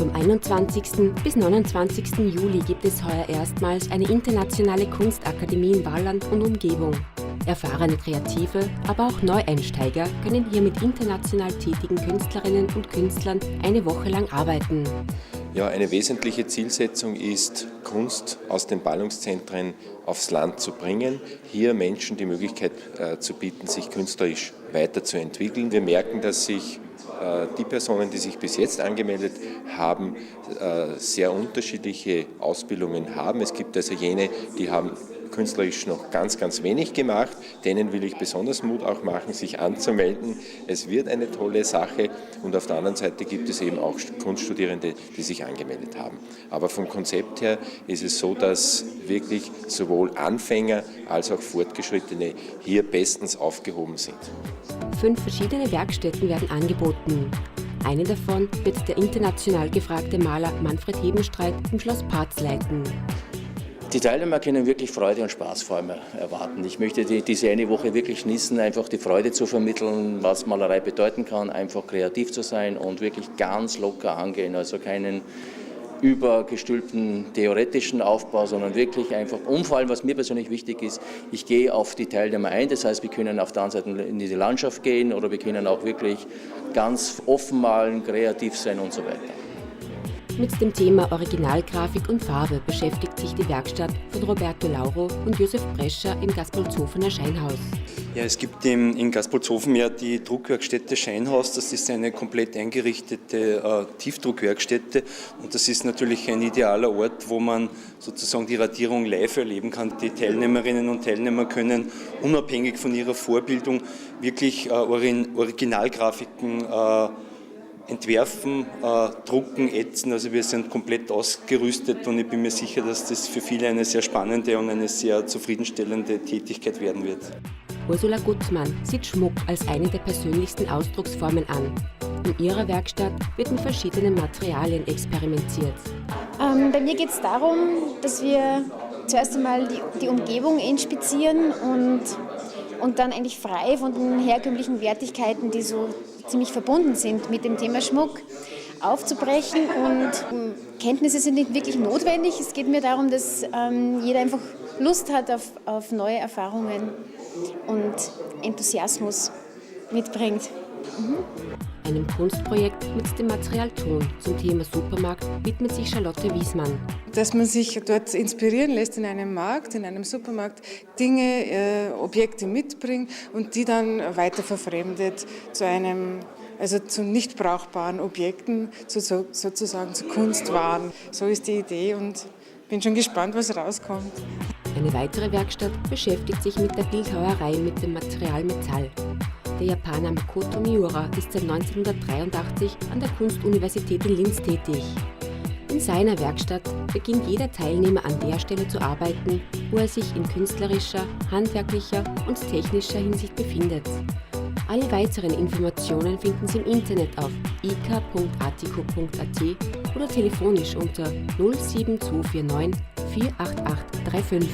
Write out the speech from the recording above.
Vom 21. bis 29. Juli gibt es heuer erstmals eine internationale Kunstakademie in Walland und Umgebung. Erfahrene Kreative, aber auch Neueinsteiger können hier mit international tätigen Künstlerinnen und Künstlern eine Woche lang arbeiten. Ja, eine wesentliche Zielsetzung ist, Kunst aus den Ballungszentren aufs Land zu bringen, hier Menschen die Möglichkeit zu bieten, sich künstlerisch weiterzuentwickeln. Wir merken, dass sich die Personen, die sich bis jetzt angemeldet haben, sehr unterschiedliche Ausbildungen haben. Es gibt also jene, die haben künstlerisch noch ganz, ganz wenig gemacht. Denen will ich besonders Mut auch machen, sich anzumelden. Es wird eine tolle Sache und auf der anderen Seite gibt es eben auch Kunststudierende, die sich angemeldet haben. Aber vom Konzept her ist es so, dass wirklich sowohl Anfänger als auch Fortgeschrittene hier bestens aufgehoben sind. 5 verschiedene Werkstätten werden angeboten. Eine davon wird der international gefragte Maler Manfred Hebenstreit im Schloss Parz leiten. Die Teilnehmer können wirklich Freude und Spaß vor allem erwarten. Ich möchte diese eine Woche wirklich genießen, einfach die Freude zu vermitteln, was Malerei bedeuten kann, einfach kreativ zu sein und wirklich ganz locker angehen. Also keinen übergestülpten theoretischen Aufbau, sondern wirklich einfach, und vor allem, was mir persönlich wichtig ist, ich gehe auf die Teilnehmer ein. Das heißt, wir können auf der anderen Seite in die Landschaft gehen oder wir können auch wirklich ganz offen malen, kreativ sein und so weiter. Mit dem Thema Originalgrafik und Farbe beschäftigt sich die Werkstatt von Roberto Lauro und Josef Brescher im Gaspolzhofener Scheinhaus. Ja, es gibt in Gaspolzhofen ja die Druckwerkstätte Scheinhaus. Das ist eine komplett eingerichtete Tiefdruckwerkstätte und das ist natürlich ein idealer Ort, wo man sozusagen die Radierung live erleben kann. Die Teilnehmerinnen und Teilnehmer können unabhängig von ihrer Vorbildung wirklich Originalgrafiken entwerfen, drucken, ätzen. Also wir sind komplett ausgerüstet und ich bin mir sicher, dass das für viele eine sehr spannende und eine sehr zufriedenstellende Tätigkeit werden wird. Ursula Gutzmann sieht Schmuck als eine der persönlichsten Ausdrucksformen an. In ihrer Werkstatt wird mit verschiedenen Materialien experimentiert. Bei mir geht es darum, dass wir zuerst einmal die Umgebung inspizieren und dann eigentlich frei von den herkömmlichen Wertigkeiten, die so ziemlich verbunden sind mit dem Thema Schmuck, aufzubrechen. Und Kenntnisse sind nicht wirklich notwendig. Es geht mir darum, dass jeder einfach Lust hat auf neue Erfahrungen und Enthusiasmus mitbringt. Einem Kunstprojekt mit dem Material Ton zum Thema Supermarkt widmet sich Charlotte Wiesmann. Dass man sich dort inspirieren lässt in einem Markt, in einem Supermarkt, Dinge, Objekte mitbringt und die dann weiter verfremdet zu nicht brauchbaren Objekten, sozusagen zu Kunstwaren. So ist die Idee und bin schon gespannt, was rauskommt. Eine weitere Werkstatt beschäftigt sich mit der Bildhauerei mit dem Material Metall. Der Japaner Makoto Miura ist seit 1983 an der Kunstuniversität in Linz tätig. In seiner Werkstatt beginnt jeder Teilnehmer an der Stelle zu arbeiten, wo er sich in künstlerischer, handwerklicher und technischer Hinsicht befindet. Alle weiteren Informationen finden Sie im Internet auf ik.atico.at oder telefonisch unter 07249 48835.